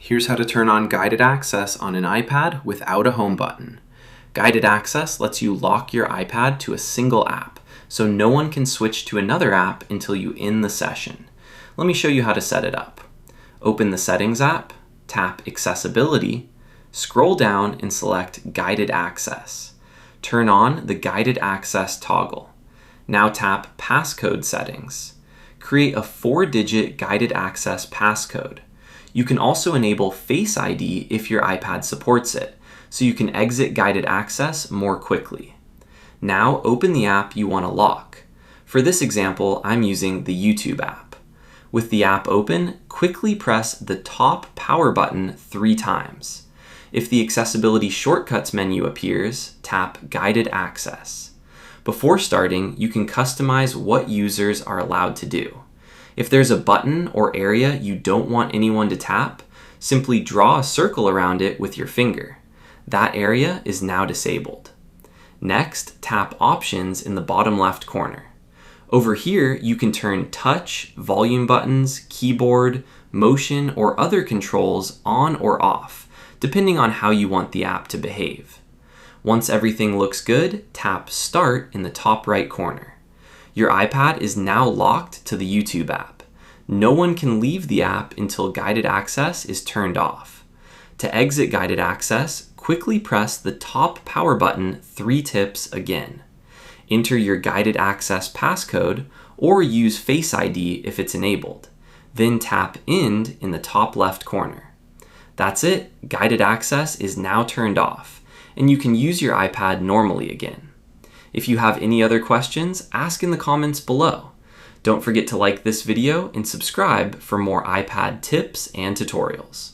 Here's how to turn on guided access on an iPad without a home button. Guided access lets you lock your iPad to a single app, so no one can switch to another app until you end the session. Let me show you how to set it up. Open the Settings app, tap Accessibility, scroll down and select Guided Access. Turn on the Guided Access toggle. Now tap Passcode Settings. Create a 4-digit guided access passcode. You can also enable Face ID if your iPad supports it, so you can exit guided access more quickly. Now open the app you want to lock. For this example, I'm using the YouTube app. With the app open, quickly press the top power button 3 times. If the Accessibility Shortcuts menu appears, tap Guided Access. Before starting, you can customize what users are allowed to do. If there's a button or area you don't want anyone to tap, simply draw a circle around it with your finger. That area is now disabled. Next, tap Options in the bottom left corner. Over here, you can turn touch, volume buttons, keyboard, motion, or other controls on or off, depending on how you want the app to behave. Once everything looks good, tap Start in the top right corner. Your iPad is now locked to the YouTube app. No one can leave the app until guided access is turned off. To exit guided access, quickly press the top power button 3 tips again. Enter your guided access passcode or use Face ID if it's enabled. Then tap End in the top left corner. That's it, guided access is now turned off, and you can use your iPad normally again. If you have any other questions, ask in the comments below. Don't forget to like this video and subscribe for more iPad tips and tutorials.